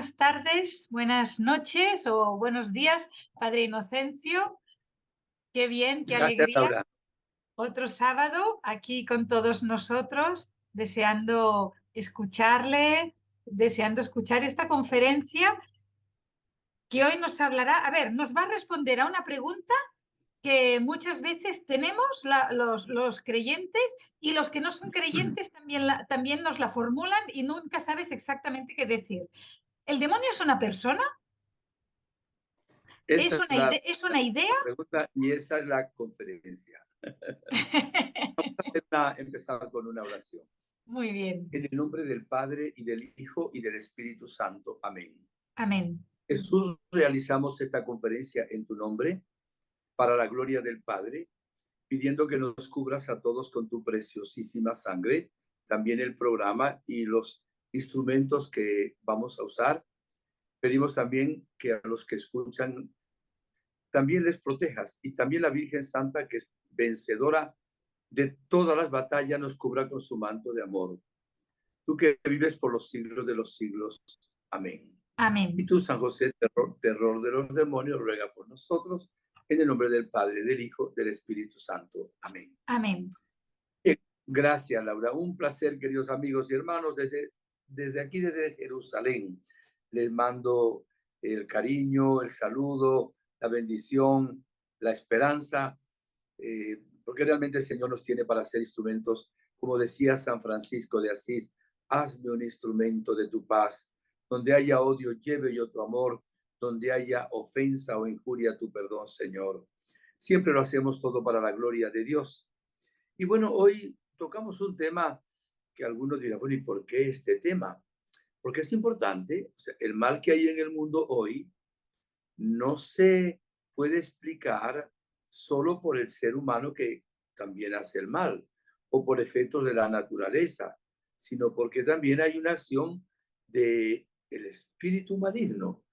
buenas tardes, buenas noches o buenos días, Padre Inocencio. Qué bien, qué Gracias, alegría. Laura. Otro sábado aquí con todos nosotros, deseando escucharle, deseando escuchar esta conferencia que hoy nos hablará. A ver, nos va a responder a una pregunta que muchas veces tenemos los creyentes, y los que no son creyentes también, también nos la formulan y nunca sabes exactamente qué decir. ¿El demonio es una persona? Esa es la Es una idea? pregunta y esa es la conferencia. Empezar con una oración. Muy bien. En el nombre del Padre y del Hijo y del Espíritu Santo. Amén. Amén. Jesús, realizamos esta conferencia en tu nombre para la gloria del Padre, pidiendo que nos cubras a todos con tu preciosísima sangre, también el programa y los instrumentos que vamos a usar. Pedimos también que a los que escuchan también les protejas, y también la Virgen Santa, que es vencedora de todas las batallas, nos cubra con su manto de amor. Tú que vives por los siglos de los siglos. Amén. Y Amén. tú, San José, terror de los demonios, ruega por nosotros, en el nombre del Padre, del Hijo, del Espíritu Santo. Amén. Amén. Bien, gracias, Laura. Un placer, queridos amigos y hermanos, desde aquí, desde Jerusalén. Les mando el cariño, el saludo, la bendición, la esperanza, porque realmente el Señor nos tiene para ser instrumentos. Como decía San Francisco de Asís, hazme un instrumento de tu paz. Donde haya odio, lleve yo tu amor. Donde haya ofensa o injuria, tu perdón, Señor. Siempre lo hacemos todo para la gloria de Dios. Y bueno, hoy tocamos un tema que algunos dirán, bueno, ¿y por qué este tema? Porque es importante. O sea, el mal que hay en el mundo hoy no se puede explicar solo por el ser humano, que también hace el mal, o por efectos de la naturaleza, sino porque también hay una acción de el espíritu maligno,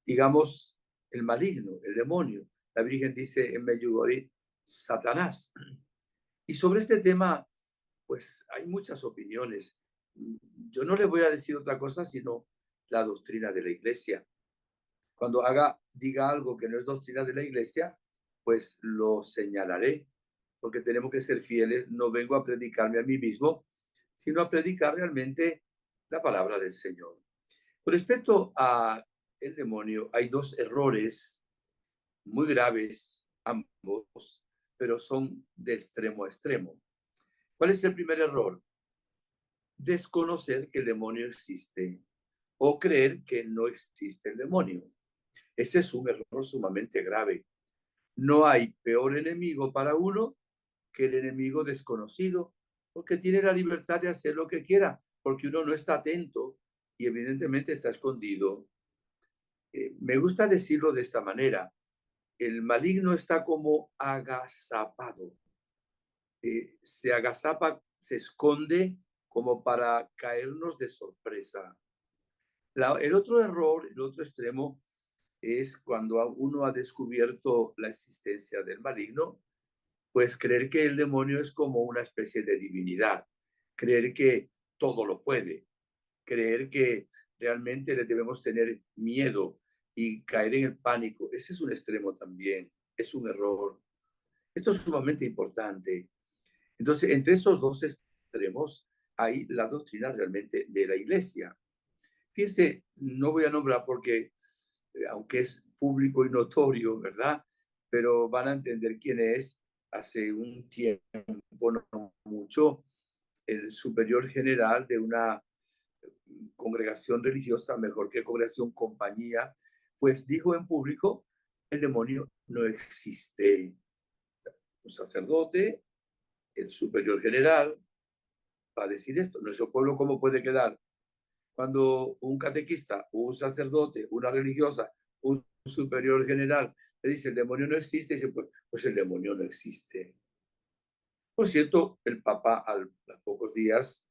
digamos, el maligno, el demonio. La Virgen dice en Medjugorje, Satanás. Y sobre este tema, pues hay muchas opiniones. Yo no le voy a decir otra cosa sino la doctrina de la Iglesia. Cuando diga algo que no es doctrina de la Iglesia, pues lo señalaré, porque tenemos que ser fieles. No vengo a predicarme a mí mismo, sino a predicar realmente la palabra del Señor. Con respecto a el demonio, hay dos errores muy graves, ambos, pero son de extremo a extremo. ¿Cuál es el primer error? Desconocer que el demonio existe o creer que no existe el demonio. Ese es un error sumamente grave. No hay peor enemigo para uno que el enemigo desconocido, porque tiene la libertad de hacer lo que quiera, porque uno no está atento y evidentemente está escondido. Me gusta decirlo de esta manera. El maligno está como agazapado. Se agazapa, se esconde como para caernos de sorpresa. El otro error, el otro extremo, es cuando uno ha descubierto la existencia del maligno, pues creer que el demonio es como una especie de divinidad, creer que todo lo puede, creer que realmente le debemos tener miedo y caer en el pánico. Ese es un extremo también, es un error. Esto es sumamente importante. Entonces, entre esos dos extremos hay la doctrina realmente de la Iglesia. Fíjense, no voy a nombrar porque, aunque es público y notorio, ¿verdad? Pero van a entender quién es. Hace un tiempo, no mucho, el superior general de una congregación religiosa, mejor que congregación, compañía, pues dijo en público, el demonio no existe. Un sacerdote, el superior general, va a decir esto. Nuestro pueblo, ¿cómo puede quedar? Cuando un catequista, un sacerdote, una religiosa, un superior general le dice el demonio no existe, dice pues el demonio no existe. Por cierto, el Papa a pocos días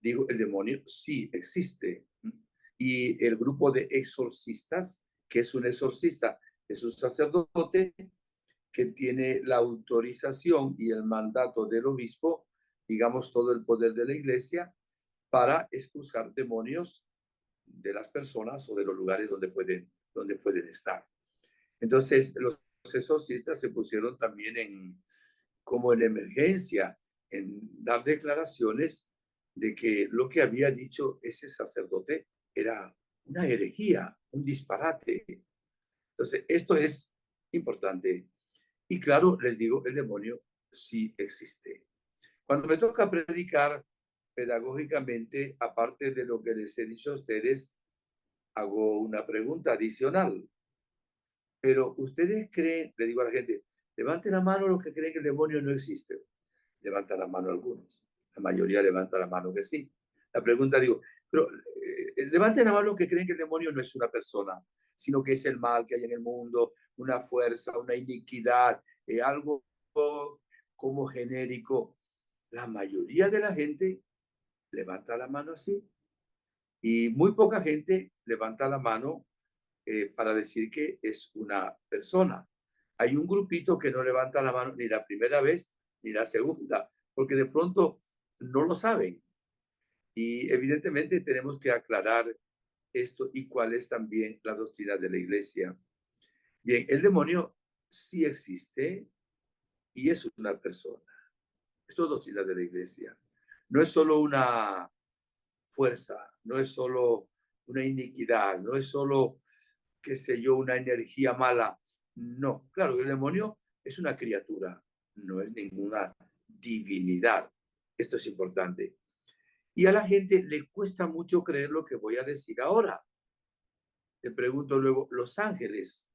dijo el demonio sí existe. Y el grupo de exorcistas, que es un exorcista, es un sacerdote que tiene la autorización y el mandato del obispo, digamos todo el poder de la Iglesia, para expulsar demonios de las personas o de los lugares donde pueden estar. Entonces, los exorcistas se pusieron también como en emergencia, en dar declaraciones de que lo que había dicho ese sacerdote era una herejía, un disparate. Entonces, esto es importante. Y claro, les digo, el demonio sí existe. Cuando me toca predicar pedagógicamente, aparte de lo que les he dicho a ustedes, hago una pregunta adicional. Pero ustedes creen, le digo a la gente, levanten la mano los que creen que el demonio no existe. Levanta la mano algunos. La mayoría levanta la mano que sí. La pregunta digo, pero levanten la mano los que creen que el demonio no es una persona, sino que es el mal que hay en el mundo, una fuerza, una iniquidad, algo como genérico. La mayoría de la gente levanta la mano así y muy poca gente levanta la mano para decir que es una persona. Hay un grupito que no levanta la mano ni la primera vez ni la segunda, porque de pronto no lo saben. Y evidentemente tenemos que aclarar esto y cuál es también la doctrina de la iglesia. Bien, el demonio sí existe y es una persona. Esto es doctrina de la iglesia. No es solo una fuerza, no es solo una iniquidad, no es solo, qué sé yo, una energía mala. No, claro, el demonio es una criatura, no es ninguna divinidad. Esto es importante. Y a la gente le cuesta mucho creer lo que voy a decir ahora. Le pregunto luego, ¿los ángeles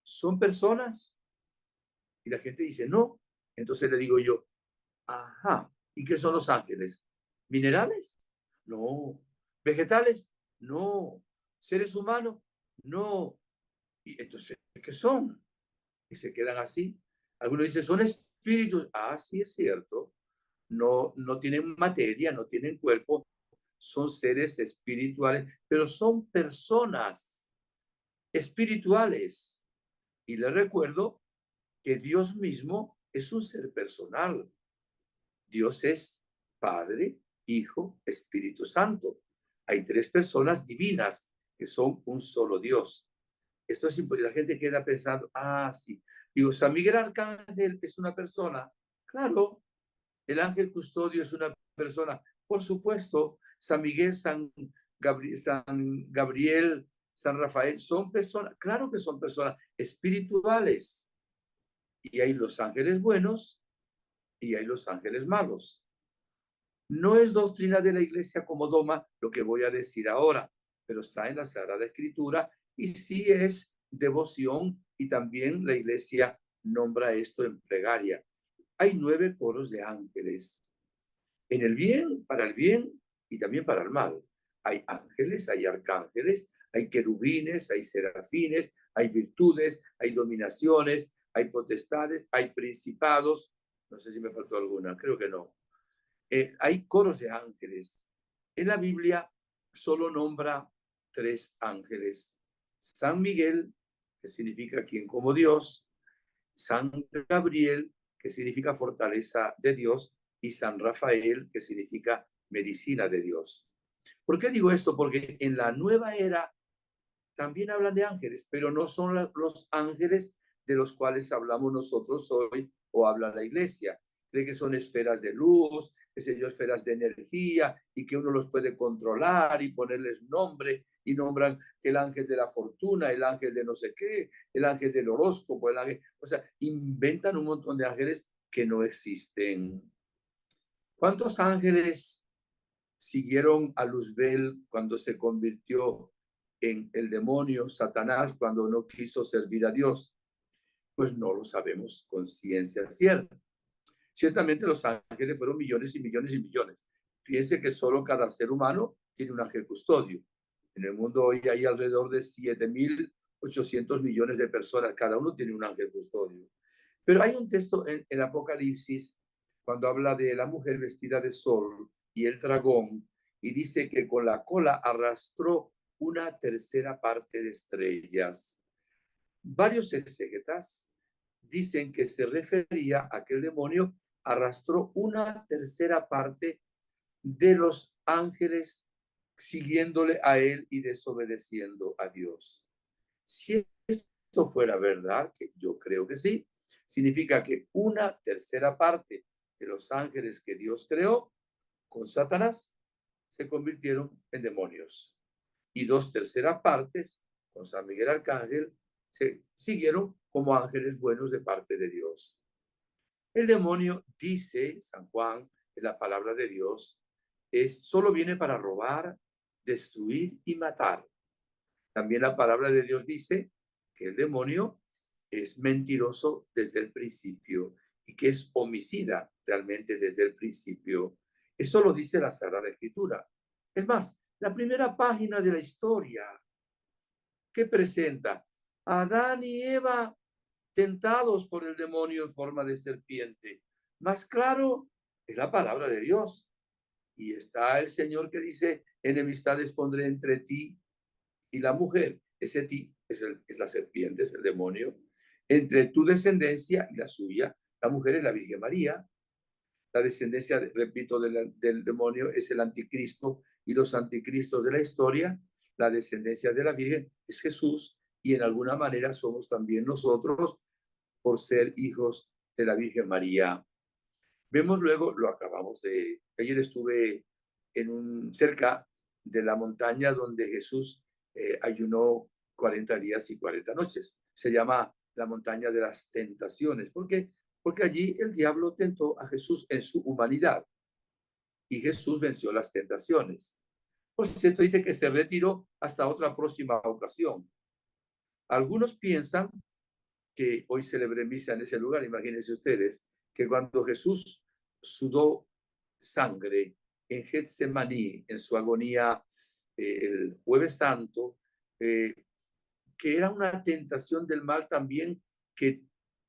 son personas? Y la gente dice, no. Entonces le digo yo, ajá, ¿y qué son los ángeles? ¿Minerales? No. ¿Vegetales? No. ¿Seres humanos? No. ¿Y entonces qué son? Y se quedan así. Algunos dicen, son espíritus. Ah, sí, es cierto. No tienen materia, no tienen cuerpo, son seres espirituales, pero son personas espirituales. Y les recuerdo que Dios mismo es un ser personal. Dios es Padre, Hijo, Espíritu Santo. Hay tres personas divinas que son un solo Dios. Esto es importante. La gente queda pensando, ah, sí. Digo, San Miguel Arcángel es una persona. Claro, el ángel custodio es una persona. Por supuesto, San Miguel, San Gabriel, San Rafael son personas. Claro que son personas espirituales. Y hay los ángeles buenos y hay los ángeles malos. No es doctrina de la iglesia como dogma lo que voy a decir ahora, pero está en la Sagrada Escritura y sí es devoción y también la iglesia nombra esto en plegaria. Hay 9 coros de ángeles, en el bien, para el bien y también para el mal. Hay ángeles, hay arcángeles, hay querubines, hay serafines, hay virtudes, hay dominaciones, hay potestades, hay principados. No sé si me faltó alguna, creo que no. Hay coros de ángeles. En la Biblia solo nombra 3 ángeles. San Miguel, que significa quien como Dios, San Gabriel, que significa fortaleza de Dios, y San Rafael, que significa medicina de Dios. ¿Por qué digo esto? Porque en la nueva era también hablan de ángeles, pero no son los ángeles de los cuales hablamos nosotros hoy o habla la iglesia. Cree que son esferas de luz, qué sé yo, esferas de energía y que uno los puede controlar y ponerles nombre y nombran el ángel de la fortuna, el ángel de no sé qué, el ángel del horóscopo, el ángel, o sea, inventan un montón de ángeles que no existen. ¿Cuántos ángeles siguieron a Luzbel cuando se convirtió en el demonio, Satanás, cuando no quiso servir a Dios? Pues no lo sabemos con ciencia cierta. Ciertamente los ángeles fueron millones y millones y millones. Fíjense que solo cada ser humano tiene un ángel custodio. En el mundo hoy hay alrededor de 7.800 millones de personas. Cada uno tiene un ángel custodio. Pero hay un texto en el Apocalipsis cuando habla de la mujer vestida de sol y el dragón y dice que con la cola arrastró una tercera parte de estrellas. Varios exégetas dicen que se refería a que el demonio arrastró una tercera parte de los ángeles siguiéndole a él y desobedeciendo a Dios. Si esto fuera verdad, que yo creo que sí, significa que una tercera parte de los ángeles que Dios creó con Satanás se convirtieron en demonios. Y dos terceras partes con San Miguel Arcángel se siguieron como ángeles buenos de parte de Dios. El demonio, dice San Juan en la palabra de Dios, solo viene para robar, destruir y matar. También la palabra de Dios dice que el demonio es mentiroso desde el principio y que es homicida realmente desde el principio. Eso lo dice la Sagrada Escritura. Es más, la primera página de la historia que presenta a Adán y Eva tentados por el demonio en forma de serpiente. Más claro es la palabra de Dios. Y está el Señor que dice, enemistades pondré entre ti y la mujer. Ese ti es la serpiente, es el demonio. Entre tu descendencia y la suya, la mujer es la Virgen María. La descendencia, repito, del demonio es el anticristo y los anticristos de la historia. La descendencia de la Virgen es Jesús y en alguna manera somos también nosotros por ser hijos de la Virgen María. Vemos luego, lo acabamos de, ayer estuve cerca de la montaña donde Jesús ayunó 40 días y 40 noches. Se llama la montaña de las tentaciones. ¿Por qué? Porque allí el diablo tentó a Jesús en su humanidad y Jesús venció las tentaciones. Por cierto, dice que se retiró hasta otra próxima ocasión. Algunos piensan que hoy celebré misa en ese lugar, imagínense ustedes, que cuando Jesús sudó sangre en Getsemaní, en su agonía el Jueves Santo, que era una tentación del mal también que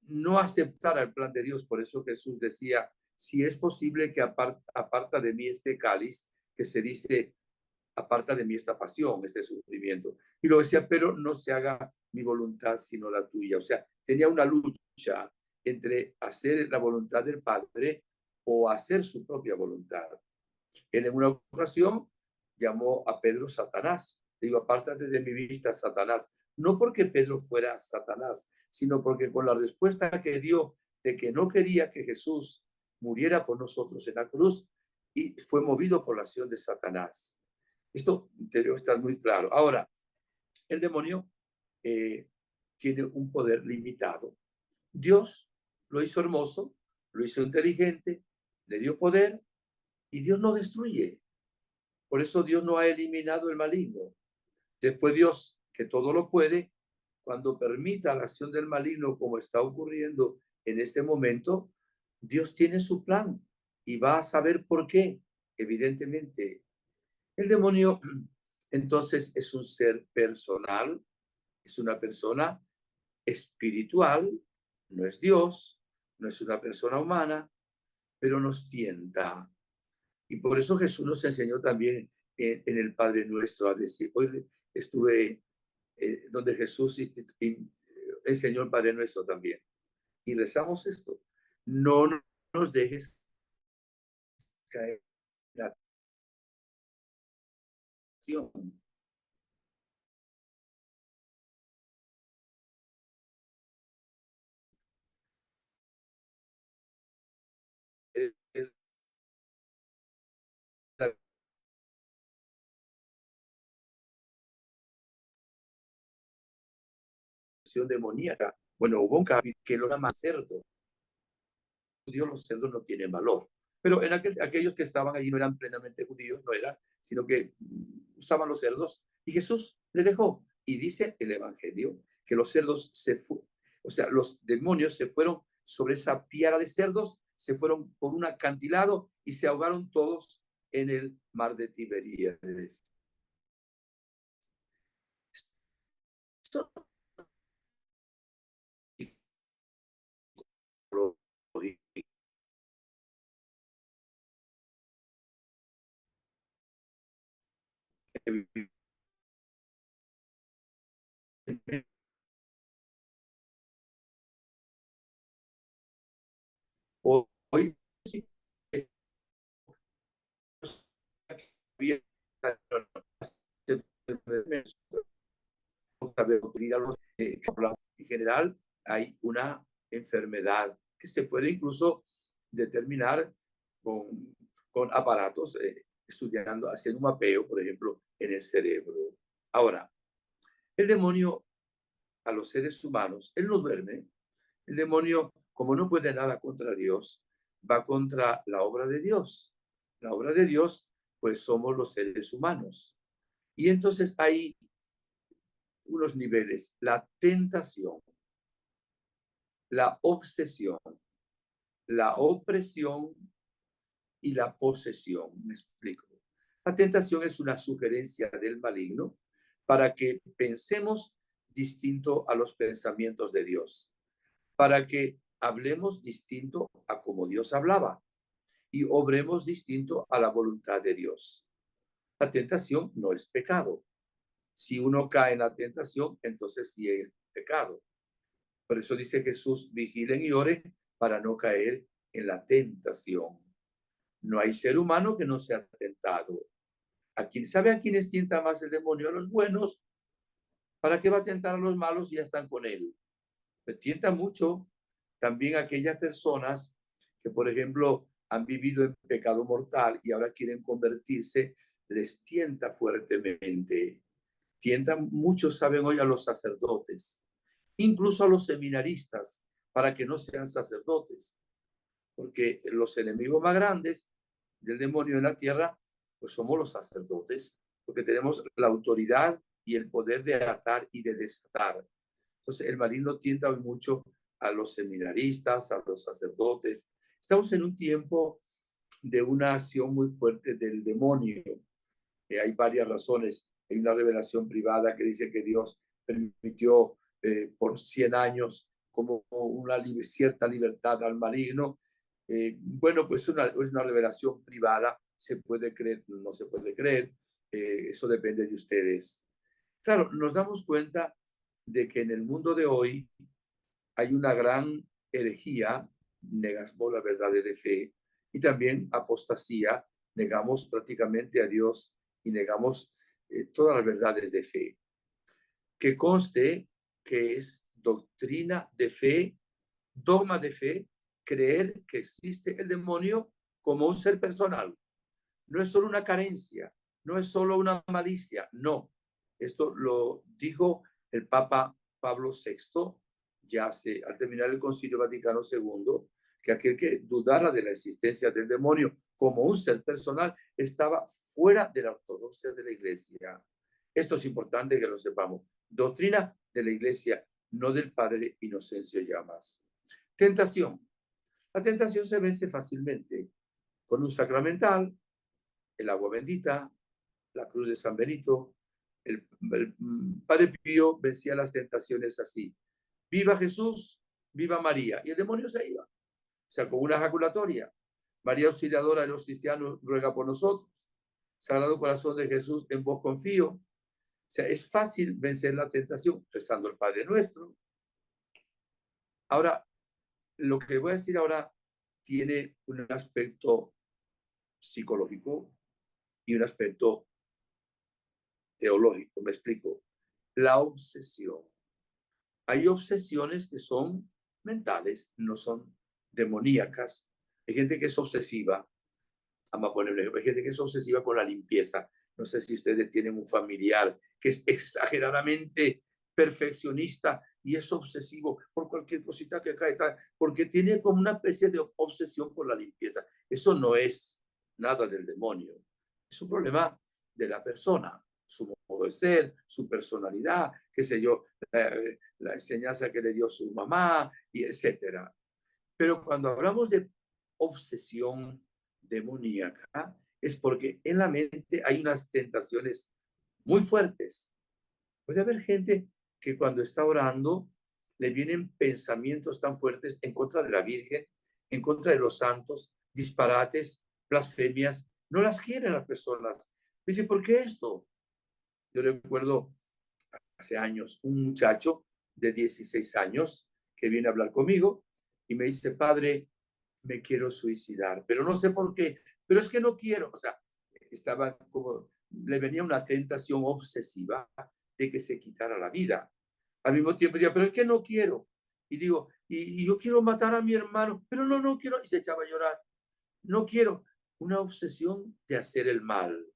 no aceptara el plan de Dios. Por eso Jesús decía, si es posible que aparta de mí este cáliz, que se dice, aparta de mí esta pasión, este sufrimiento. Y lo decía, pero no se haga mi voluntad sino la tuya. O sea, tenía una lucha entre hacer la voluntad del Padre o hacer su propia voluntad. Él en una ocasión llamó a Pedro Satanás. Digo, apártate de mi vista, Satanás. No porque Pedro fuera Satanás, sino porque con la respuesta que dio de que no quería que Jesús muriera por nosotros en la cruz, y fue movido por la acción de Satanás. Esto debe estar muy claro. Ahora, el demonio tiene un poder limitado. Dios lo hizo hermoso, lo hizo inteligente, le dio poder y Dios no destruye. Por eso Dios no ha eliminado el maligno. Después Dios, que todo lo puede, cuando permita la acción del maligno como está ocurriendo en este momento, Dios tiene su plan y va a saber por qué, evidentemente. El demonio, entonces, es un ser personal, es una persona espiritual, no es Dios, no es una persona humana, pero nos tienta. Y por eso Jesús nos enseñó también en el Padre Nuestro a decir, hoy estuve donde Jesús enseñó el Padre Nuestro también. Y rezamos esto, no nos dejes caer en la tentación. La acción demoníaca. Bueno, hubo un capítulo que lo llama cerdo. Judíos los cerdos no tienen valor. Pero en aquellos que estaban allí no eran plenamente judíos, no eran, sino que usaban los cerdos. Y Jesús le dejó. Y dice el Evangelio que los cerdos o sea, los demonios se fueron sobre esa piara de cerdos, se fueron por un acantilado y se ahogaron todos en el mar de Tiberíades. Esto lo hoy había En general, hay una enfermedad que se puede incluso determinar con aparatos, estudiando, haciendo un mapeo, por ejemplo, en el cerebro. Ahora, el demonio a los seres humanos, él no duerme. El demonio, como no puede nada contra Dios, va contra la obra de Dios. La obra de Dios, pues somos los seres humanos. Y entonces hay unos niveles: la tentación, la obsesión, la opresión y la posesión. Me explico. La tentación es una sugerencia del maligno para que pensemos distinto a los pensamientos de Dios, para que hablemos distinto a como Dios hablaba y obremos distinto a la voluntad de Dios. La tentación no es pecado. Si uno cae en la tentación, entonces sí es pecado. Por eso dice Jesús: vigilen y oren para no caer en la tentación. No hay ser humano que no sea tentado. ¿Sabe a quiénes tienta más el demonio? A los buenos. ¿Para qué va a tentar a los malos si ya están con él? Le tienta mucho también a aquellas personas que, por ejemplo, han vivido en pecado mortal y ahora quieren convertirse. Les tienta fuertemente. Tientan, muchos saben hoy, a los sacerdotes, incluso a los seminaristas, para que no sean sacerdotes, porque los enemigos más grandes del demonio en la tierra, pues somos los sacerdotes, porque tenemos la autoridad y el poder de atar y de desatar. Entonces el maligno tienta hoy mucho a los seminaristas, a los sacerdotes. Estamos en un tiempo de una acción muy fuerte del demonio. Hay varias razones. Hay una revelación privada que dice que Dios permitió por 100 años como una cierta libertad al maligno. Bueno, pues es una revelación privada. Se puede creer, no se puede creer. Eso depende de ustedes. Claro, nos damos cuenta de que en el mundo de hoy hay una gran herejía. Negamos las verdades de fe y también apostasía. Negamos prácticamente a Dios y negamos todas las verdades de fe. Que conste que es doctrina de fe, dogma de fe, creer que existe el demonio como un ser personal. No es solo una carencia, no es solo una malicia, no. Esto lo dijo el Papa Pablo VI, al terminar el Concilio Vaticano II, que aquel que dudara de la existencia del demonio como un ser personal estaba fuera de la ortodoxia de la Iglesia. Esto es importante que lo sepamos. Doctrina de la Iglesia, no del padre Inocencio Llamas. Tentación. La tentación se vence fácilmente con un sacramental, el agua bendita, la cruz de San Benito. El Padre Pío vencía las tentaciones así: viva Jesús, viva María. Y el demonio se iba. O sea, con una ejaculatoria: María Auxiliadora de los cristianos, ruega por nosotros. Sagrado Corazón de Jesús, en vos confío. O sea, es fácil vencer la tentación rezando el Padre Nuestro. Ahora, lo que voy a decir ahora tiene un aspecto psicológico y un aspecto teológico. Me explico. La obsesión. Hay obsesiones que son mentales, no son demoníacas. Hay gente que es obsesiva. Vamos a ponerle ejemplo. Hay gente que es obsesiva con la limpieza. No sé si ustedes tienen un familiar que es exageradamente perfeccionista y es obsesivo por cualquier cosita que cae, porque tiene como una especie de obsesión por la limpieza. Eso no es nada del demonio. Es un problema de la persona, su modo de ser, su personalidad, qué sé yo, la enseñanza que le dio su mamá, y etcétera. Pero cuando hablamos de obsesión demoníaca, es porque en la mente hay unas tentaciones muy fuertes. Puede haber gente que cuando está orando le vienen pensamientos tan fuertes en contra de la Virgen, en contra de los santos, disparates, blasfemias. No las quieren las personas. Dice, ¿por qué esto? Yo recuerdo hace años un muchacho de 16 años que viene a hablar conmigo y me dice: padre, me quiero suicidar, pero no sé por qué, pero es que no quiero. O sea, estaba como le venía una tentación obsesiva de que se quitara la vida. Al mismo tiempo decía, pero es que no quiero. Y digo, y yo quiero matar a mi hermano, pero no quiero. Y se echaba a llorar. No quiero. Una obsesión de hacer el mal.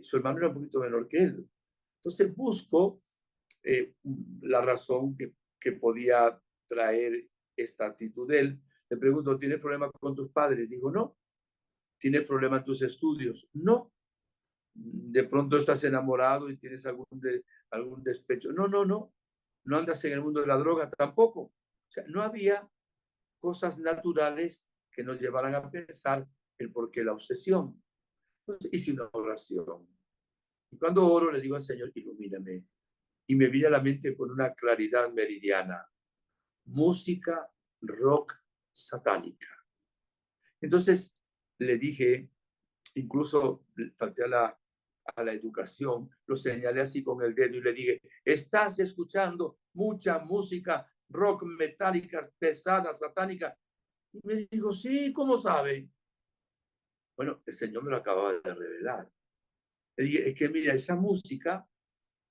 Su hermano era un poquito menor que él. Entonces busco la razón que podía traer esta actitud de él. Le pregunto, ¿tienes problemas con tus padres? Digo, no. ¿Tienes problemas en tus estudios? No. De pronto estás enamorado y tienes algún despecho. No. No andas en el mundo de la droga tampoco. O sea, no había cosas naturales que nos llevaran a pensar el por qué la obsesión. Entonces hice una oración. Y cuando oro le digo al Señor, ilumíname. Y me viene a la mente con una claridad meridiana. Música rock satánica. Entonces le dije, incluso falté a la educación, lo señalé así con el dedo y le dije, estás escuchando mucha música rock metálica, pesada, satánica. Y me dijo, sí, ¿cómo sabe? Bueno, el Señor me lo acababa de revelar. Le dije, es que mira, esa música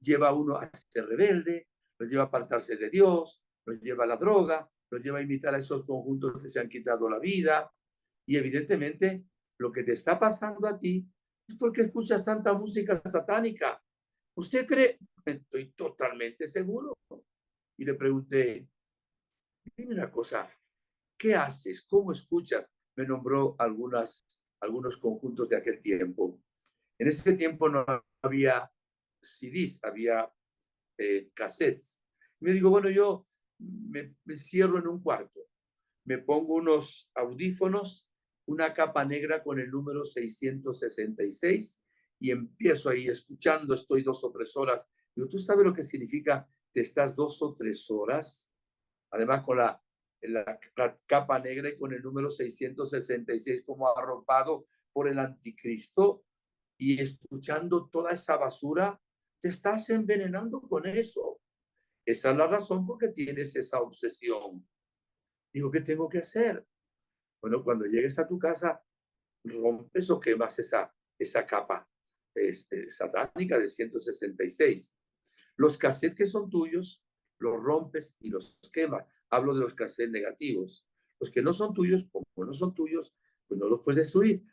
lleva a uno a ser rebelde, lo lleva a apartarse de Dios, lo lleva a la droga, lo lleva a imitar a esos conjuntos que se han quitado la vida. Y evidentemente lo que te está pasando a ti es porque escuchas tanta música satánica. ¿Usted cree? Estoy totalmente seguro. Y le pregunté, dime una cosa, ¿qué haces? ¿Cómo escuchas? Me nombró algunos conjuntos de aquel tiempo. En ese tiempo no había CDs, había cassettes. Me digo, bueno, yo me cierro en un cuarto, me pongo unos audífonos, una capa negra con el número 666 y empiezo ahí escuchando, estoy 2 o 3 horas. Digo, ¿tú sabes lo que significa te estás 2 o 3 horas? Además con la capa negra y con el número 666 como arropado por el anticristo y escuchando toda esa basura, te estás envenenando con eso. Esa es la razón por qué tienes esa obsesión. Digo, ¿qué tengo que hacer? Bueno, cuando llegues a tu casa, rompes o quemas esa capa satánica de 166. Los cassettes que son tuyos, los rompes y los quemas. Hablo de los cassettes negativos. Los que no son tuyos, como no son tuyos, pues no los puedes destruir.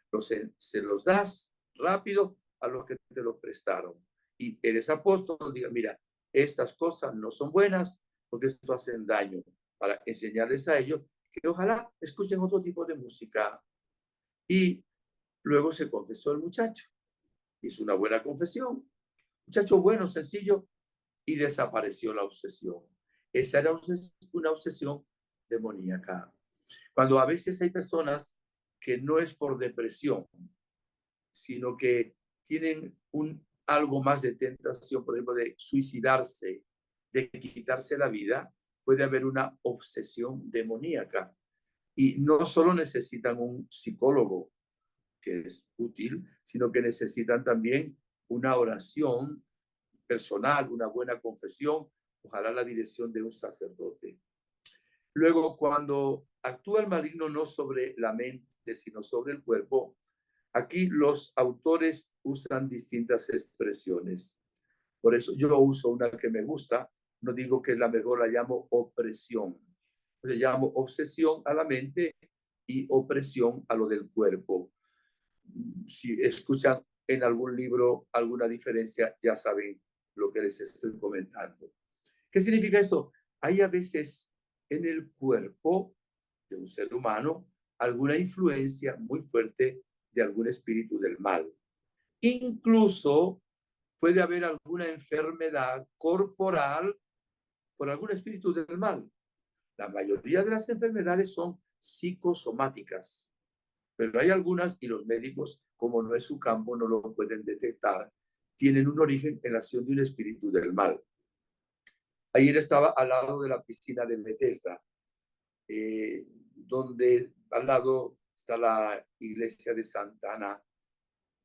Se los das rápido a los que te los prestaron. Y eres apóstol, diga, mira, estas cosas no son buenas porque esto hacen daño, para enseñarles a ellos que ojalá escuchen otro tipo de música. Y luego se confesó el muchacho. Hizo una buena confesión. Muchacho bueno, sencillo, y desapareció la obsesión. Esa era una obsesión demoníaca. Cuando a veces hay personas que no es por depresión, sino que tienen algo más de tentación, por ejemplo, de suicidarse, de quitarse la vida, puede haber una obsesión demoníaca. Y no solo necesitan un psicólogo, que es útil, sino que necesitan también una oración personal, una buena confesión, ojalá la dirección de un sacerdote. Luego, cuando actúa el maligno no sobre la mente, sino sobre el cuerpo, aquí los autores usan distintas expresiones. Por eso yo uso una que me gusta, no digo que es la mejor, la llamo opresión. Le llamo obsesión a la mente y opresión a lo del cuerpo. Si escuchan en algún libro alguna diferencia, ya saben lo que les estoy comentando. ¿Qué significa esto? Hay a veces en el cuerpo de un ser humano alguna influencia muy fuerte de algún espíritu del mal. Incluso puede haber alguna enfermedad corporal por algún espíritu del mal. La mayoría de las enfermedades son psicosomáticas, pero hay algunas y los médicos, como no es su campo, no lo pueden detectar. Tienen un origen en la acción de un espíritu del mal. Ayer estaba al lado de la piscina de Bethesda, donde al lado está la iglesia de Santa Ana.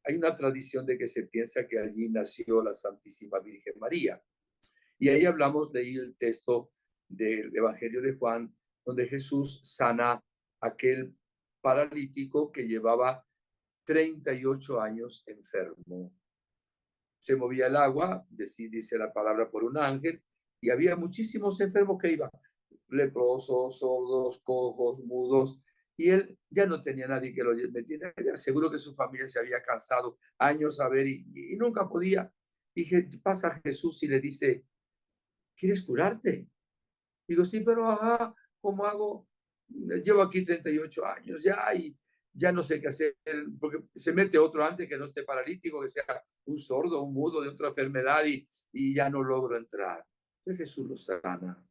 Hay una tradición de que se piensa que allí nació la Santísima Virgen María. Y ahí leí el texto del Evangelio de Juan, donde Jesús sana a aquel paralítico que llevaba 38 años enfermo. Se movía el agua, dice la palabra, por un ángel, y había muchísimos enfermos que iban, leprosos, sordos, cojos, mudos, y él ya no tenía nadie que lo metiera. Seguro que su familia se había cansado años a ver y nunca podía. Y pasa Jesús y le dice, ¿quieres curarte? Digo, sí, pero ajá, ¿cómo hago? Llevo aquí 38 años ya y ya no sé qué hacer, porque se mete otro antes que no esté paralítico, que sea un sordo, un mudo de otra enfermedad y ya no logro entrar. Entonces Jesús lo sana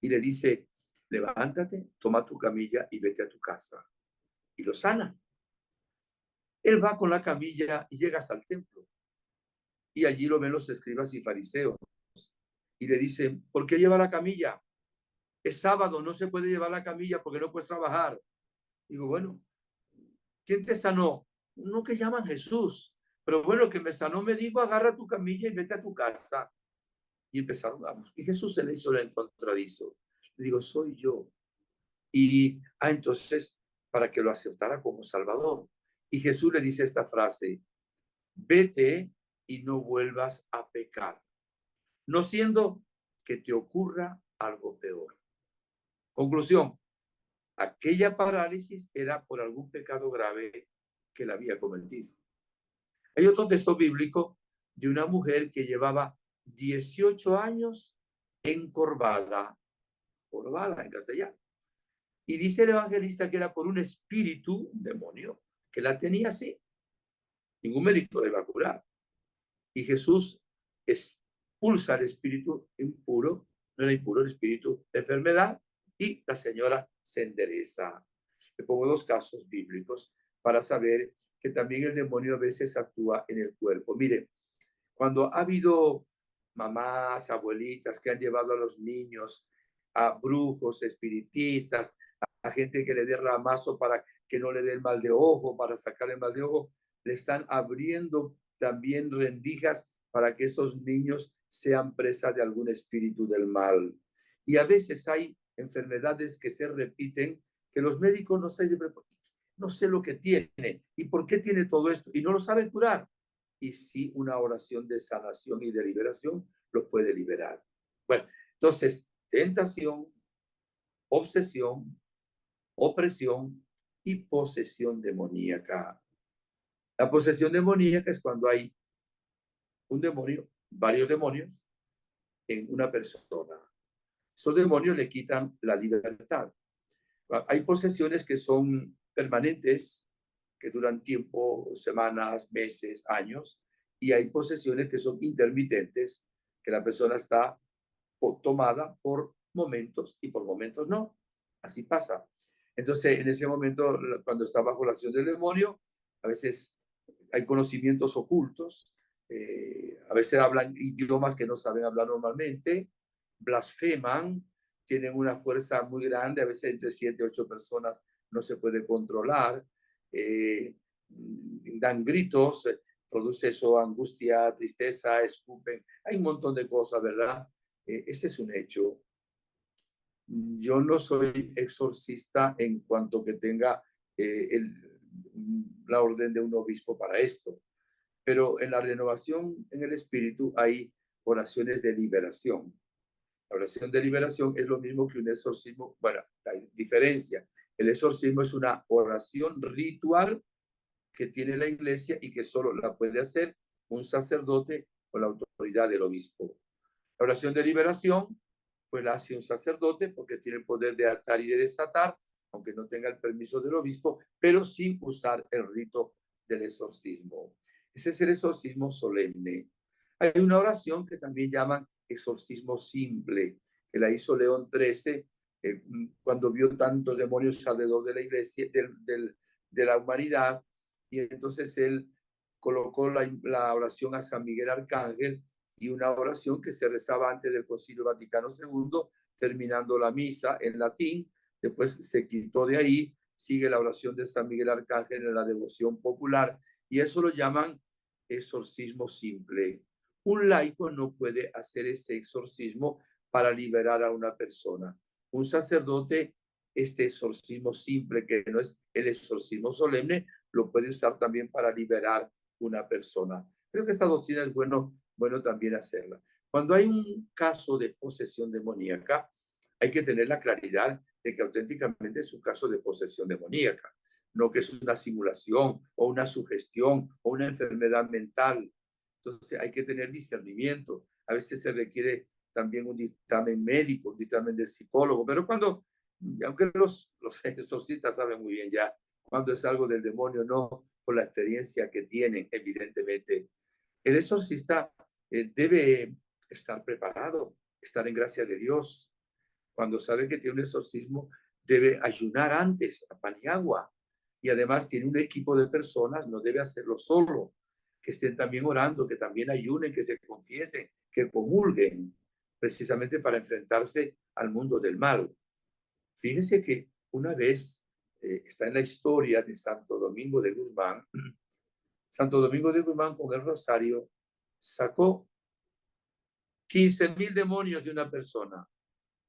y le dice, levántate, toma tu camilla y vete a tu casa. Y lo sana. Él va con la camilla y llega hasta el templo. Y allí lo ven los escribas y fariseos. Y le dicen, ¿por qué lleva la camilla? Es sábado, no se puede llevar la camilla porque no puedes trabajar. Digo, bueno, ¿quién te sanó? Uno que llaman Jesús. Pero bueno, que me sanó me dijo, agarra tu camilla y vete a tu casa. Y empezaron, vamos. Y Jesús se le hizo el contradizo. Le digo, soy yo. Y, entonces, para que lo aceptara como Salvador. Y Jesús le dice esta frase, vete y no vuelvas a pecar, no siendo que te ocurra algo peor. Conclusión, aquella parálisis era por algún pecado grave que la había cometido. Hay otro texto bíblico de una mujer que llevaba 18 años encorvada en castellano. Y dice el evangelista que era por un espíritu, un demonio, que la tenía así. Ningún médico le iba a curar. Y Jesús expulsa el espíritu impuro, no era impuro, el espíritu de enfermedad, y la señora se endereza. Le pongo dos casos bíblicos para saber que también el demonio a veces actúa en el cuerpo. Mire, cuando ha habido mamás, abuelitas que han llevado a los niños a brujos, espiritistas, a gente que le dé ramazo para que no le dé el mal de ojo, para sacar el mal de ojo, le están abriendo también rendijas para que esos niños sean presa de algún espíritu del mal. Y a veces hay enfermedades que se repiten, que los médicos no sé lo que tiene y por qué tiene todo esto, y no lo saben curar. Y sí, una oración de sanación y de liberación lo puede liberar. Bueno, entonces, tentación, obsesión, opresión y posesión demoníaca. La posesión demoníaca es cuando hay un demonio, varios demonios en una persona. Esos demonios le quitan la libertad. Hay posesiones que son permanentes, que duran tiempo, semanas, meses, años, y hay posesiones que son intermitentes, que la persona está tomada por momentos y por momentos no. Así pasa. Entonces, en ese momento, cuando está bajo la acción del demonio, a veces hay conocimientos ocultos, a veces hablan idiomas que no saben hablar normalmente, blasfeman, tienen una fuerza muy grande, a veces entre 7 y 8 personas no se puede controlar, dan gritos, produce eso, angustia, tristeza, escupen, hay un montón de cosas, ¿verdad? Ese es un hecho. Yo no soy exorcista en cuanto que tenga la orden de un obispo para esto, pero en la renovación en el espíritu hay oraciones de liberación. La oración de liberación es lo mismo que un exorcismo. Bueno, hay diferencia. El exorcismo es una oración ritual que tiene la iglesia y que solo la puede hacer un sacerdote con la autoridad del obispo. La oración de liberación, pues la hace un sacerdote porque tiene el poder de atar y de desatar, aunque no tenga el permiso del obispo, pero sin usar el rito del exorcismo. Ese es el exorcismo solemne. Hay una oración que también llaman exorcismo simple, que la hizo León XIII cuando vio tantos demonios alrededor de la iglesia, de la humanidad, y entonces él colocó la oración a San Miguel Arcángel y una oración que se rezaba antes del Concilio Vaticano II, terminando la misa en latín. Después se quitó de ahí, sigue la oración de San Miguel Arcángel en la devoción popular, y eso lo llaman exorcismo simple. Un laico no puede hacer ese exorcismo para liberar a una persona. Un sacerdote, este exorcismo simple, que no es el exorcismo solemne, lo puede usar también para liberar una persona. Creo que esta doctrina es bueno también hacerla. Cuando hay un caso de posesión demoníaca, hay que tener la claridad de que auténticamente es un caso de posesión demoníaca, no que es una simulación o una sugestión o una enfermedad mental. Entonces hay que tener discernimiento. A veces se requiere también un dictamen médico, un dictamen del psicólogo, pero aunque los exorcistas saben muy bien ya cuando es algo del demonio, no por la experiencia que tienen, evidentemente. El exorcista debe estar preparado, estar en gracia de Dios. Cuando sabe que tiene un exorcismo, debe ayunar antes a pan y agua. Y además tiene un equipo de personas, no debe hacerlo solo, que estén también orando, que también ayunen, que se confiesen, que comulguen, precisamente para enfrentarse al mundo del mal. Fíjense que una vez está en la historia de Santo Domingo de Guzmán. Santo Domingo de Guzmán con el rosario sacó 15,000 demonios de una persona.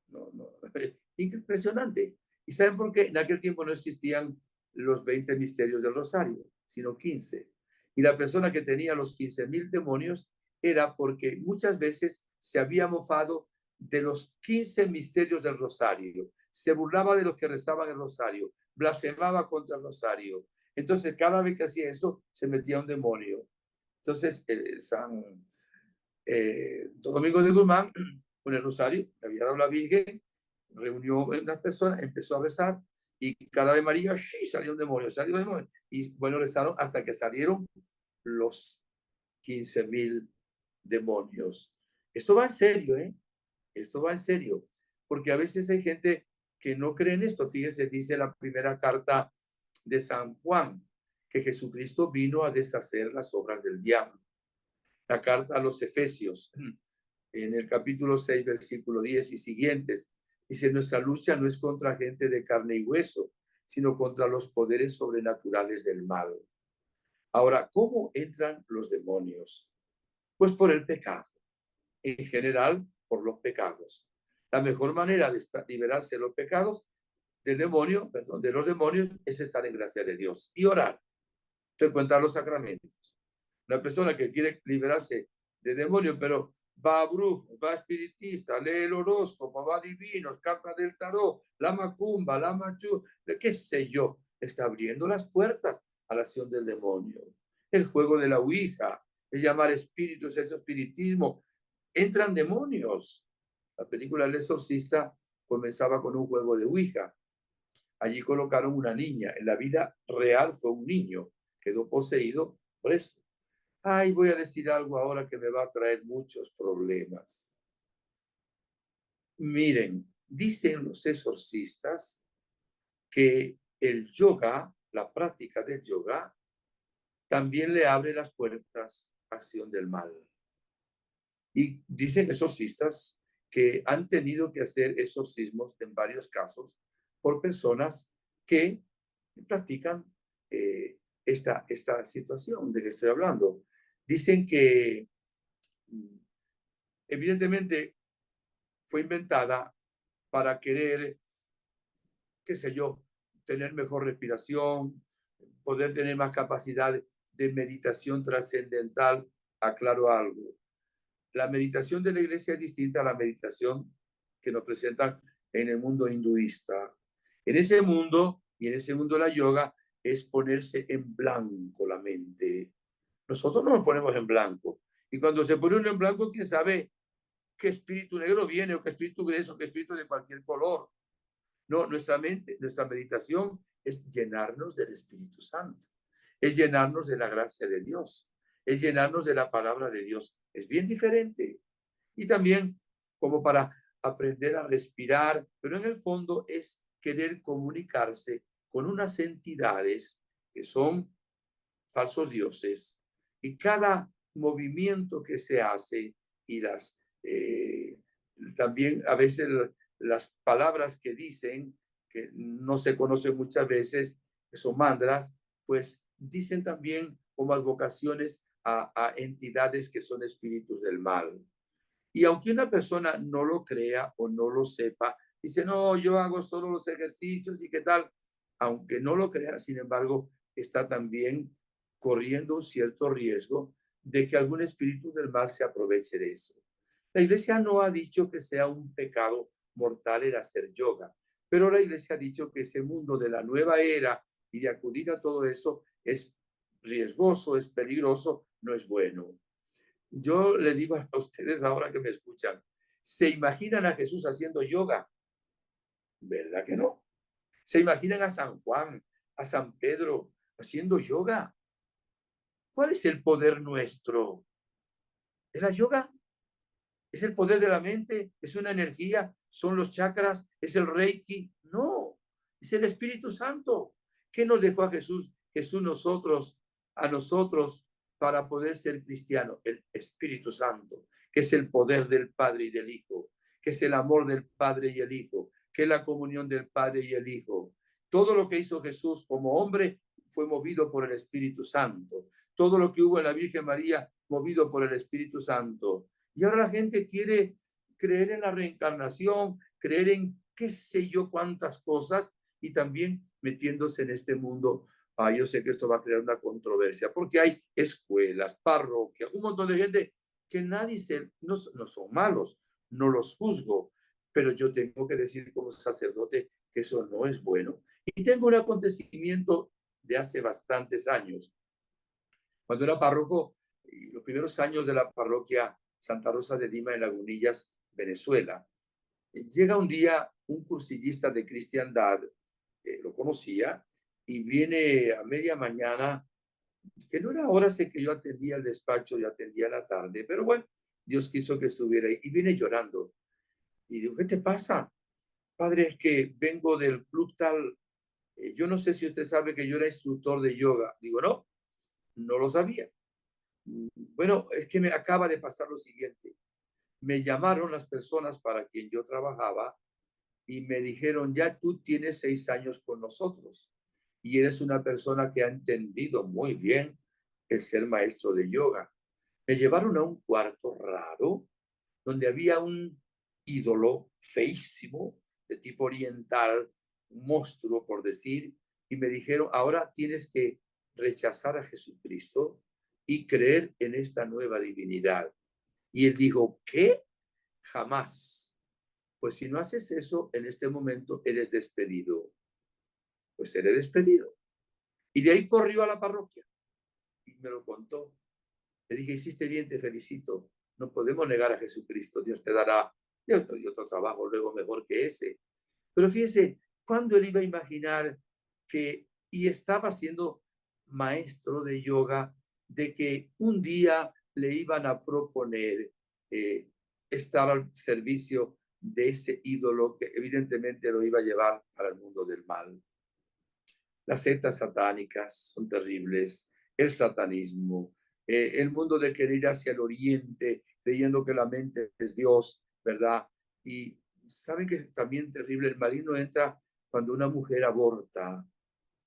No, impresionante. ¿Y saben por qué? En aquel tiempo no existían los 20 misterios del rosario, sino 15. Y la persona que tenía los 15,000 demonios era porque muchas veces se había mofado de los 15 misterios del rosario, se burlaba de los que rezaban el rosario, blasfemaba contra el rosario. Entonces, cada vez que hacía eso, se metía un demonio. Entonces, Domingo de Guzmán, con el rosario, le había dado la Virgen, reunió a unas personas, empezó a rezar, y cada vez María, ¡sí! Salió un demonio, salió un demonio. Y bueno, rezaron hasta que salieron los 15,000 demonios. Esto va en serio, ¿eh? Esto va en serio, porque a veces hay gente que no cree en esto. Fíjese, dice la primera carta de San Juan, que Jesucristo vino a deshacer las obras del diablo. La carta a los Efesios, en el capítulo 6, versículo 10 y siguientes, dice: nuestra lucha no es contra gente de carne y hueso, sino contra los poderes sobrenaturales del mal. Ahora, ¿cómo entran los demonios? Pues por el pecado. En general, por los pecados. La mejor manera de liberarse de los pecados del demonio, perdón, de los demonios, es estar en gracia de Dios y orar, frecuentar los sacramentos. Una persona que quiere liberarse de demonios, pero va a brujo, va a espiritista, lee el horóscopo, va a divinos, cartas del tarot, la macumba, la machú, qué sé yo, está abriendo las puertas a la acción del demonio. El juego de la ouija, es llamar espíritus, es espiritismo. Entran demonios. La película El Exorcista comenzaba con un juego de ouija. Allí colocaron una niña. En la vida real fue un niño. Quedó poseído por eso. Ay, voy a decir algo ahora que me va a traer muchos problemas. Miren, dicen los exorcistas que el yoga, la práctica del yoga, también le abre las puertas a acción del mal. Y dicen exorcistas que han tenido que hacer exorcismos en varios casos por personas que practican esta situación de que estoy hablando. Dicen que evidentemente fue inventada para querer, qué sé yo, tener mejor respiración, poder tener más capacidad de meditación trascendental. Aclaro algo: la meditación de la iglesia es distinta a la meditación que nos presentan en el mundo hinduista. En ese mundo, y en ese mundo la yoga, es ponerse en blanco la mente. Nosotros no nos ponemos en blanco. Y cuando se pone uno en blanco, ¿quién sabe qué espíritu negro viene, o qué espíritu gris, o qué espíritu de cualquier color? No, nuestra mente, nuestra meditación es llenarnos del Espíritu Santo, es llenarnos de la gracia de Dios, es llenarnos de la palabra de Dios. Es bien diferente. Y también como para aprender a respirar, pero en el fondo es querer comunicarse con unas entidades que son falsos dioses, y cada movimiento que se hace y también a veces las palabras que dicen, que no se conocen muchas veces, que son mantras, pues dicen también como advocaciones a entidades que son espíritus del mal. Y aunque una persona no lo crea o no lo sepa, dice: no, yo hago solo los ejercicios y qué tal. Aunque no lo crea, sin embargo, está también corriendo un cierto riesgo de que algún espíritu del mal se aproveche de eso. La iglesia no ha dicho que sea un pecado mortal el hacer yoga, pero la iglesia ha dicho que ese mundo de la nueva era y de acudir a todo eso es riesgoso, es peligroso, no es bueno. Yo le digo a ustedes ahora que me escuchan, ¿se imaginan a Jesús haciendo yoga? ¿Verdad que no? ¿Se imaginan a San Juan, a San Pedro haciendo yoga? ¿Cuál es el poder nuestro? ¿Es la yoga? ¿Es el poder de la mente? ¿Es una energía? ¿Son los chakras? ¿Es el Reiki? No, es el Espíritu Santo. ¿Qué nos dejó a Jesús? Jesús a nosotros para poder ser cristianos. El Espíritu Santo, que es el poder del Padre y del Hijo, que es el amor del Padre y el Hijo, que es la comunión del Padre y el Hijo. Todo lo que hizo Jesús como hombre fue movido por el Espíritu Santo. Todo lo que hubo en la Virgen María, movido por el Espíritu Santo. Y ahora la gente quiere creer en la reencarnación, creer en qué sé yo cuántas cosas y también metiéndose en este mundo. Yo sé que esto va a crear una controversia porque hay escuelas, parroquias, un montón de gente que no son malos, no los juzgo, pero yo tengo que decir como sacerdote que eso no es bueno. Y tengo un acontecimiento de hace bastantes años. Cuando era párroco, los primeros años de la parroquia Santa Rosa de Lima en Lagunillas, Venezuela, llega un día un cursillista de cristiandad, lo conocía, y viene a media mañana, que no era hora, sé que yo atendía el despacho, yo atendía la tarde, pero bueno, Dios quiso que estuviera ahí, y viene llorando. Y digo, ¿qué te pasa? Padre, es que vengo del club tal, yo no sé si usted sabe que yo era instructor de yoga. Digo, no, no lo sabía. Bueno, es que me acaba de pasar lo siguiente. Me llamaron las personas para quien yo trabajaba y me dijeron, ya tú tienes 6 años con nosotros y eres una persona que ha entendido muy bien el ser maestro de yoga. Me llevaron a un cuarto raro donde había un ídolo feísimo de tipo oriental, un monstruo por decir, y me dijeron, ahora tienes que rechazar a Jesucristo y creer en esta nueva divinidad. Y él dijo, ¿qué? Jamás. Pues si no haces eso, en este momento eres despedido. Pues seré despedido. Y de ahí corrió a la parroquia y me lo contó. Le dije, hiciste bien, te felicito. No podemos negar a Jesucristo. Dios te dará otro trabajo luego mejor que ese. Pero fíjese, ¿cuándo él iba a imaginar y estaba siendo maestro de yoga, de que un día le iban a proponer estar al servicio de ese ídolo que evidentemente lo iba a llevar para el mundo del mal? Las sectas satánicas son terribles, el satanismo, el mundo de querer ir hacia el oriente, creyendo que la mente es Dios, ¿verdad? Y saben que es también terrible, el maligno entra cuando una mujer aborta.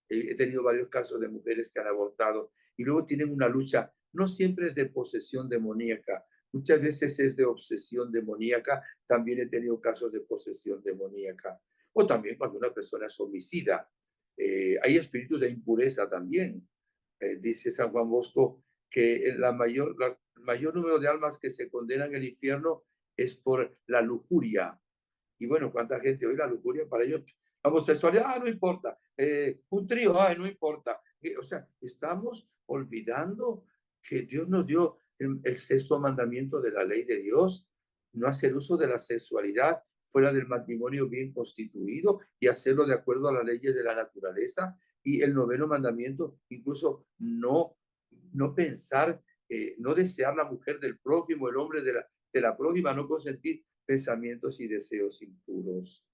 He tenido varios casos de mujeres que han abortado y luego tienen una lucha, no siempre es de posesión demoníaca, muchas veces es de obsesión demoníaca, también he tenido casos de posesión demoníaca, o también cuando una persona es homicida. Hay espíritus de impureza también. Dice San Juan Bosco que el mayor número de almas que se condenan al infierno es por la lujuria. Y bueno, ¿cuánta gente hoy la lujuria para ellos? La homosexualidad, no importa. Un trío, no importa. O sea, estamos olvidando que Dios nos dio el sexto mandamiento de la ley de Dios, no hacer uso de la sexualidad fuera del matrimonio bien constituido y hacerlo de acuerdo a las leyes de la naturaleza. Y el noveno mandamiento, incluso no pensar, no desear la mujer del prójimo, el hombre de la prójima, no consentir pensamientos y deseos impuros.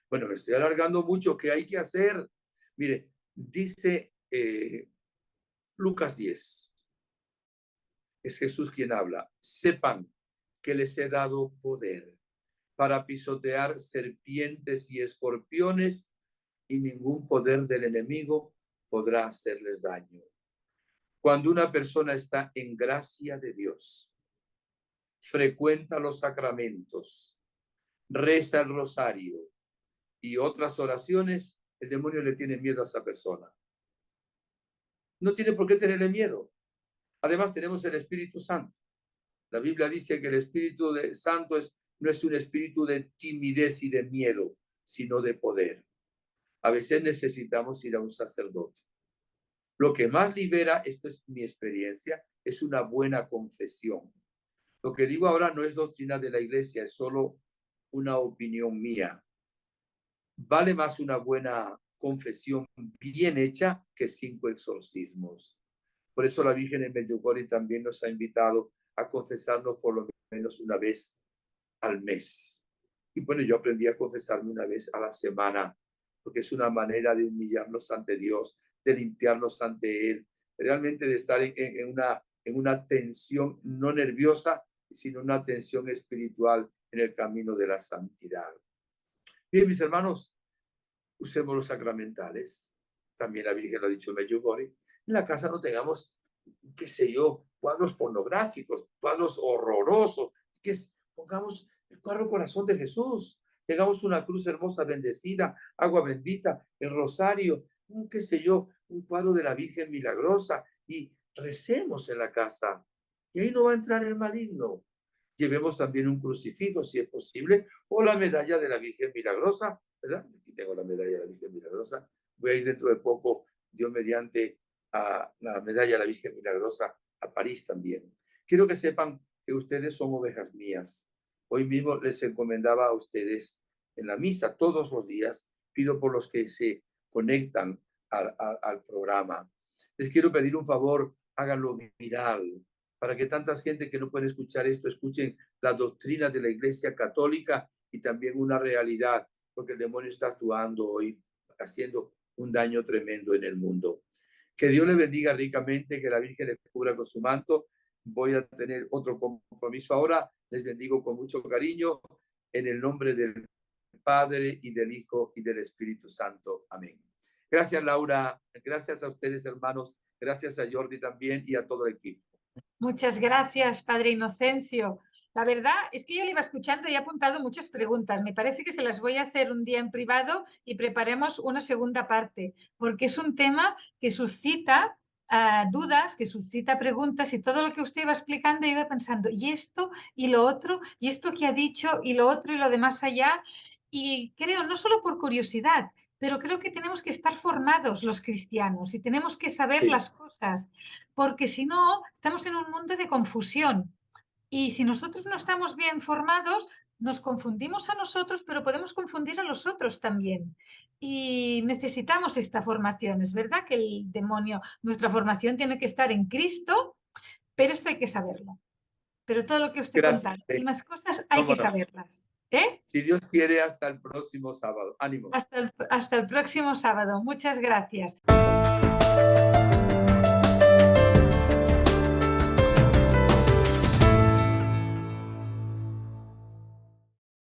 Bueno, me estoy alargando mucho. ¿Qué hay que hacer? Mire, dice Lucas 10. Es Jesús quien habla. Sepan que les he dado poder para pisotear serpientes y escorpiones y ningún poder del enemigo podrá hacerles daño. Cuando una persona está en gracia de Dios, frecuenta los sacramentos, reza el rosario y otras oraciones, el demonio le tiene miedo a esa persona. no tiene por qué tenerle miedo. Además, tenemos el Espíritu Santo. La Biblia dice que el Espíritu Santo no es un espíritu de timidez y de miedo, sino de poder. A veces necesitamos ir a un sacerdote. Lo que más libera, esto es mi experiencia, es una buena confesión. Lo que digo ahora no es doctrina de la iglesia, es solo una opinión mía. Vale más una buena confesión bien hecha que 5 exorcismos. Por eso la Virgen en Medjugorje también nos ha invitado a confesarnos por lo menos una vez al mes. Y bueno, yo aprendí a confesarme una vez a la semana, porque es una manera de humillarnos ante Dios, de limpiarnos ante Él, realmente de estar en una tensión no nerviosa, sino una tensión espiritual en el camino de la santidad. Bien, mis hermanos, usemos los sacramentales. También la Virgen lo ha dicho en Medjugorje. En la casa no tengamos, qué sé yo, cuadros pornográficos, cuadros horrorosos. Pongamos el cuadro corazón de Jesús. Tengamos una cruz hermosa, bendecida, agua bendita, el rosario, qué sé yo, un cuadro de la Virgen milagrosa y recemos en la casa. Y ahí no va a entrar el maligno. Llevemos también un crucifijo, si es posible, o la medalla de la Virgen milagrosa, ¿verdad? Aquí tengo la medalla de la Virgen milagrosa. Voy a ir dentro de poco, Dios mediante, a la medalla de la Virgen milagrosa a París también. Quiero que sepan que ustedes son ovejas mías. Hoy mismo les encomendaba a ustedes en la misa todos los días. Pido por los que se conectan al programa. Les quiero pedir un favor, háganlo viral, para que tantas gente que no puede escuchar esto, escuchen la doctrina de la Iglesia Católica y también una realidad, porque el demonio está actuando hoy, haciendo un daño tremendo en el mundo. Que Dios le bendiga ricamente, que la Virgen le cubra con su manto. Voy a tener otro compromiso ahora. Les bendigo con mucho cariño, en el nombre del Padre y del Hijo y del Espíritu Santo. Amén. Gracias, Laura. Gracias a ustedes, hermanos. Gracias a Jordi también y a todo el equipo. Muchas gracias, Padre Inocencio. La verdad es que yo le iba escuchando y he apuntado muchas preguntas. Me parece que se las voy a hacer un día en privado y preparemos una segunda parte, porque es un tema que suscita dudas, que suscita preguntas y todo lo que usted iba explicando iba pensando, y esto y lo otro, y esto que ha dicho y lo otro y lo demás allá. Y creo, no solo por curiosidad, pero creo que tenemos que estar formados los cristianos y tenemos que saber Sí. las cosas, porque si no, estamos en un mundo de confusión. Y si nosotros no estamos bien formados, nos confundimos a nosotros, pero podemos confundir a los otros también. Y necesitamos esta formación. Es verdad que el demonio, nuestra formación tiene que estar en Cristo, pero esto hay que saberlo. Pero todo lo que usted Gracias. contado y más cosas hay ¿Cómo que no? saberlas. ¿Eh? Si Dios quiere, hasta el próximo sábado. Ánimo. Hasta el próximo sábado. Muchas gracias.